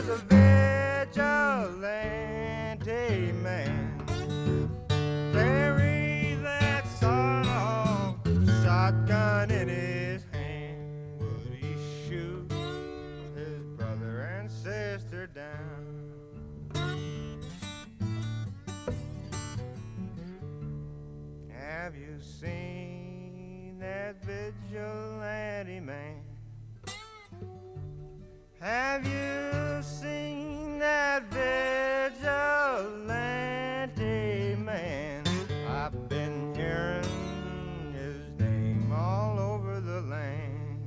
was a vigilante man. Carry that sawed-off shotgun in his hand. Would he shoot his brother and sister down? Have you seen that vigilante man? Have you seen that vigilante man? I've been hearing his name all over the land.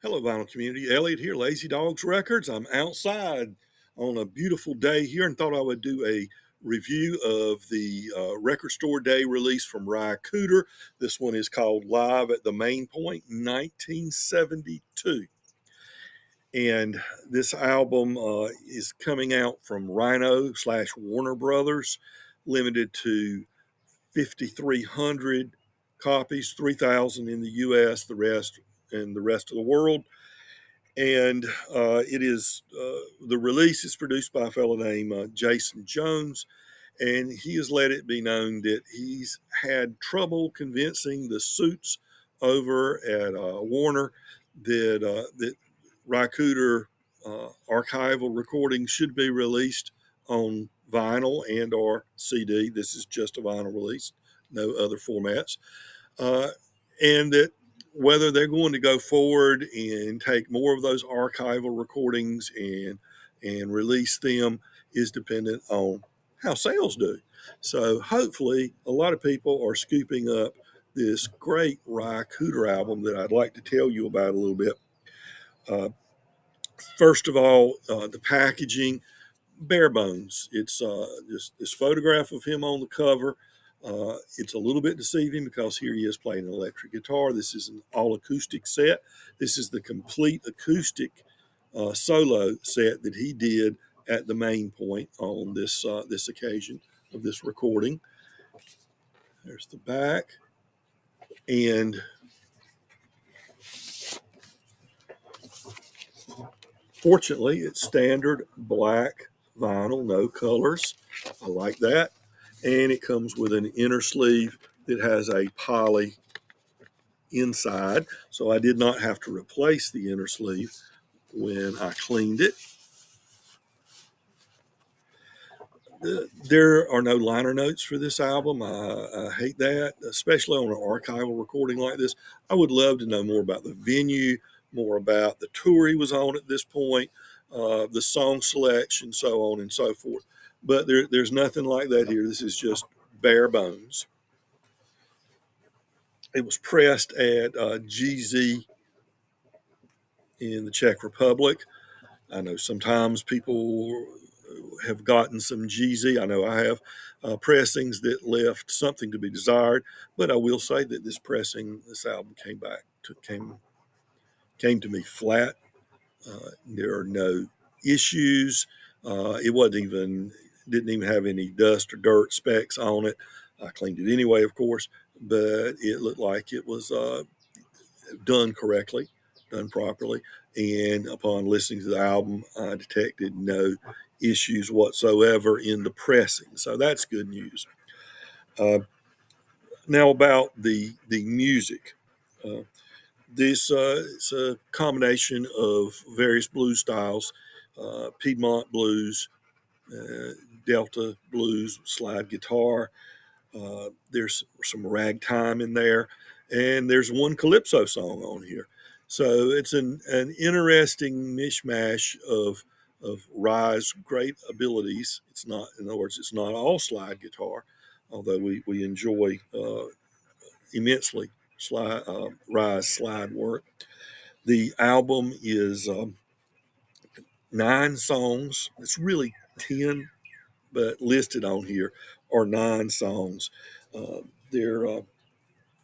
Hello, vinyl community. Elliot here, Lazy Dogs Records. I'm outside on a beautiful day here and thought I would do a review of the Record Store Day release from Ry Cooder. This one is called Live at the Main Point 1972. And this album is coming out from Rhino/Warner Brothers, limited to 5,300 copies, 3,000 in the US, the rest in the rest of the world. And the release is produced by a fellow named Jason Jones, and he has let it be known that he's had trouble convincing the suits over at Warner that Ry Cooder archival recordings should be released on vinyl and or CD. This is just a vinyl release, no other formats, and that whether they're going to go forward and take more of those archival recordings and release them is dependent on how sales do. So hopefully a lot of people are scooping up this great Ry Cooder album that I'd like to tell you about a little bit. First of all, the packaging, bare bones. It's just this photograph of him on the cover. It's a little bit deceiving because here he is playing an electric guitar. This is an all acoustic set. This is the complete acoustic solo set that he did at the Main Point on this occasion of this recording. There's the back, and fortunately, it's standard black vinyl, no colors. I like that. And it comes with an inner sleeve that has a poly inside. So I did not have to replace the inner sleeve when I cleaned it. There are no liner notes for this album. I hate that, especially on an archival recording like this. I would love to know more about the venue, more about the tour he was on at this point, the song selection, so on and so forth. But there's nothing like that here. This is just bare bones. It was pressed at GZ in the Czech Republic. I know sometimes people have gotten some GZ. I know I have pressings that left something to be desired, but I will say that this album came to me flat. There are no issues. Didn't even have any dust or dirt specks on it. I cleaned it anyway, of course, but it looked like it was done correctly, done properly. And upon listening to the album, I detected no issues whatsoever in the pressing. So that's good news. Now about the music. Uh, this it's a combination of various blues styles, Piedmont blues, uh, Delta blues, slide guitar. There's some ragtime in there, and there's one calypso song on here. So it's an interesting mishmash of Ry's great abilities. It's not, in other words, it's not all slide guitar, although we enjoy immensely Ry's slide work. The album is 9 songs. It's really 10, but listed on here are 9 songs. They're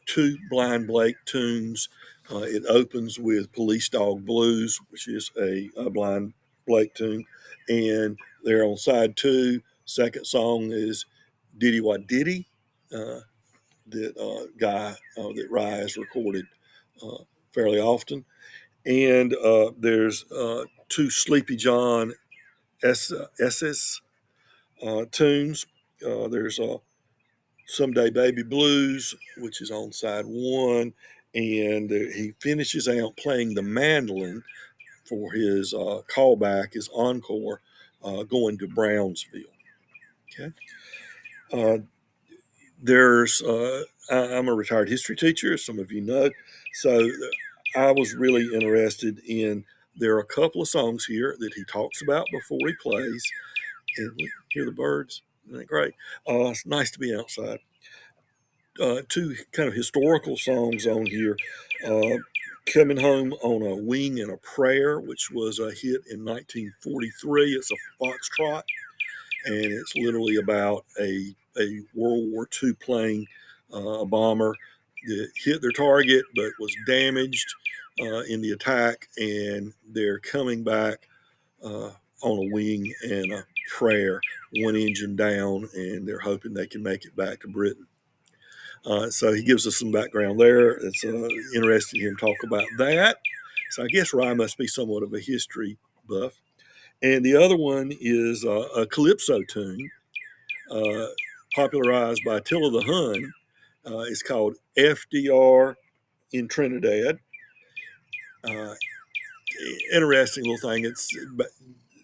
two Blind Blake tunes. It opens with Police Dog Blues, which is a Blind Blake tune, and they're on side 2. Second song is Diddy What Diddy. Uh, guy that Ry has recorded fairly often. And there's two Sleepy John SS tunes. There's Someday Baby Blues, which is on side one, and he finishes out playing the mandolin for his callback, his encore, going to Brownsville. Okay. Uh, I'm a retired history teacher, as some of you know, so I was really interested in. There are a couple of songs here that he talks about before he plays, and we hear the birds. Isn't that great? It's nice to be outside. Two kind of historical songs on here. Coming Home on a Wing and a Prayer, which was a hit in 1943. It's a foxtrot, and it's literally about a World War II plane, a bomber that hit their target but was damaged in the attack, and they're coming back on a wing and a prayer, one engine down, and they're hoping they can make it back to Britain. So he gives us some background there. It's interesting to hear him talk about that. So I guess Ry must be somewhat of a history buff. And the other one is a calypso tune uh, popularized by Attila the Hun. It's called FDR in Trinidad. Uh, Interesting little thing. It's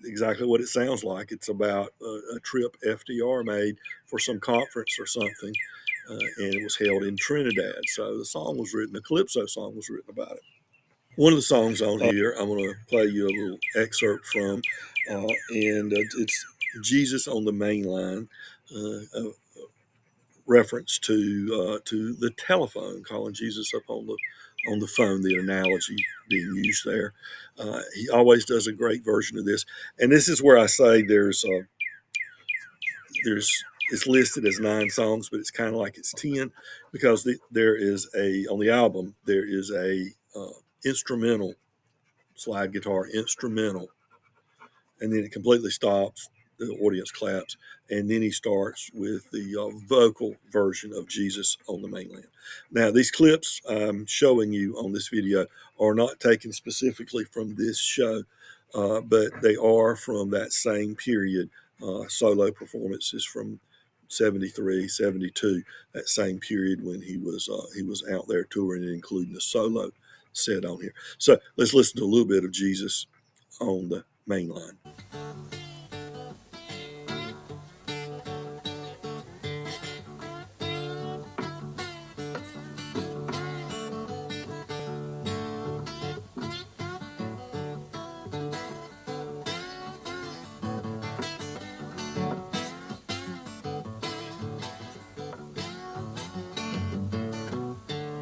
exactly what it sounds like. It's about a trip FDR made for some conference or something, and it was held in Trinidad. So the calypso song was written about it. One of the songs on here, I'm going to play you a little excerpt from, and it's Jesus on the Main Line, a reference to the telephone, calling Jesus up on the phone, the analogy being used there. He always does a great version of this, and this is where I say there's it's listed as 9 songs, but it's kind of like it's 10 because there is on the album there is a instrumental slide guitar instrumental, and then it completely stops. The audience claps, and then he starts with the vocal version of Jesus on the Mainland. Now, these clips I'm showing you on this video are not taken specifically from this show, but they are from that same period, solo performances from 73, 72, that same period when he was out there touring and including a solo set on here. So let's listen to a little bit of Jesus on the Main Line.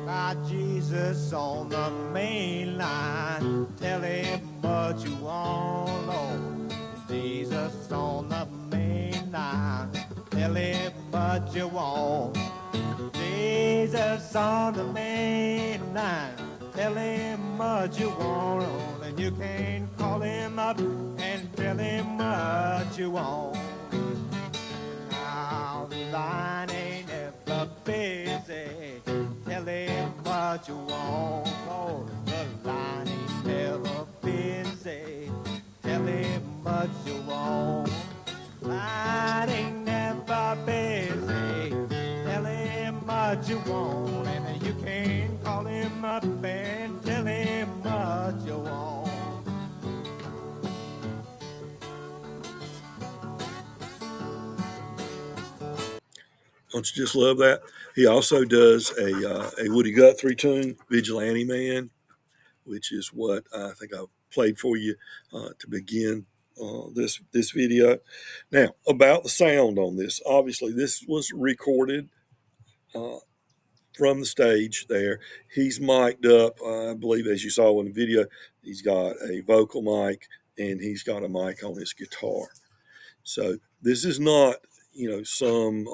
By Jesus on the main line, tell him what you want, Lord. Jesus on the main line, tell him what you want. Jesus on the main line, tell him what you want, and you can call him up and tell him what you want. Now the line ain't ever busy. Tell him what you want, Lord. The line ain't never busy. Tell him what you want. Line ain't never busy. Tell him what you want, and you can call him up and tell him what you want. Don't you just love that? He also does a Woody Guthrie tune, Vigilante Man, which is what I think I played for you to begin this video. Now, about the sound on this. Obviously, this was recorded uh, from the stage there. He's mic'd up, I believe, as you saw in the video, he's got a vocal mic and he's got a mic on his guitar. So this is not, some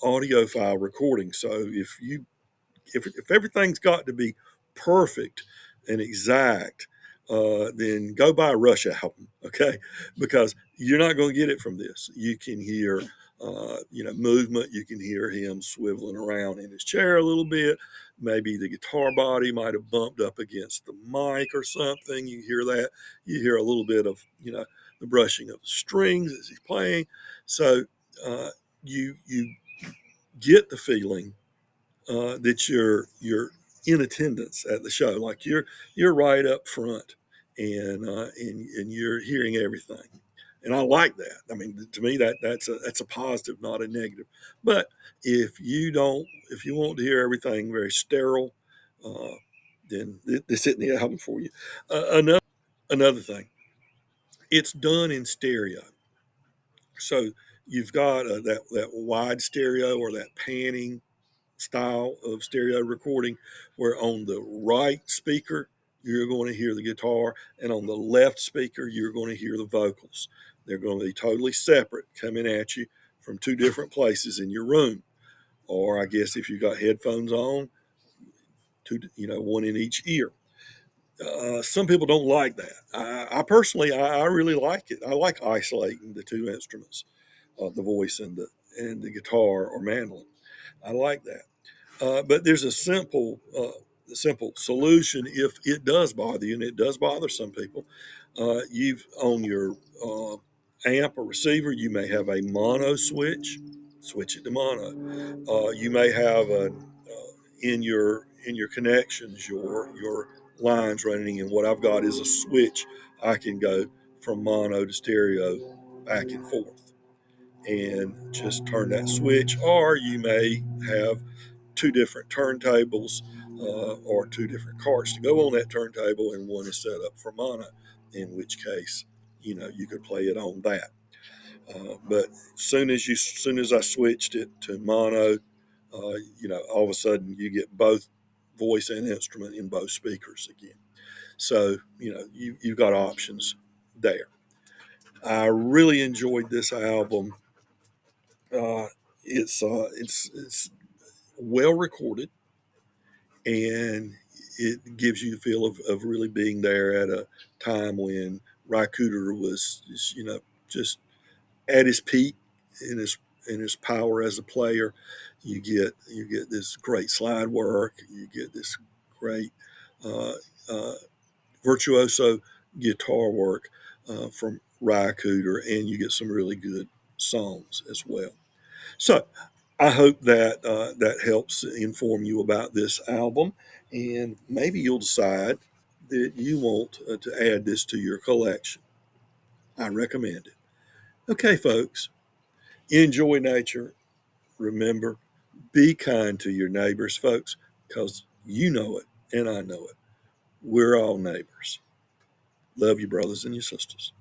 audiophile recording. So if everything's got to be perfect and exact, then go buy a Rush album, okay? Because you're not going to get it from this. You can hear movement. You can hear him swiveling around in his chair a little bit. Maybe the guitar body might have bumped up against the mic or something. You hear that. You hear a little bit of, the brushing of the strings as he's playing. So you get the feeling that you're in attendance at the show, like you're right up front, and you're hearing everything. And I like that. I mean, to me, that's a positive, not a negative. But if you want to hear everything very sterile, uh, then this isn't the album for you. Another thing, it's done in stereo. So you've got that wide stereo or that panning style of stereo recording, where on the right speaker you're going to hear the guitar, and on the left speaker you're going to hear the vocals. They're going to be totally separate, coming at you from two different places in your room. Or I guess if you got headphones on, one in each ear. Some people don't like that. I personally, I really like it. I like isolating the two instruments, the voice and the guitar or mandolin. I like that. But there's a simple solution if it does bother you, and it does bother some people. You've on your amp or receiver, you may have a mono switch. Switch it to mono. You may have in your connections, your lines running, and what I've got is a switch. I can go from mono to stereo back and forth, and just turn that switch. Or you may have two different turntables or two different carts to go on that turntable, and one is set up for mono, in which case, you could play it on that. But soon as I switched it to mono, all of a sudden you get both voice and instrument in both speakers again. So you've got options there. I really enjoyed this album. It's well recorded, and it gives you the feel of really being there at a time when Ry Cooder was just at his peak in his power as a player. You get this great slide work. You get this great uh, uh, virtuoso guitar work from Ry Cooder, and you get some really good songs as well. So I hope that that helps inform you about this album, and maybe you'll decide that you want to add this to your collection. I recommend it. Okay, folks, enjoy nature. Remember, be kind to your neighbors, folks, because you know it and I know it. We're all neighbors. Love you, brothers and your sisters.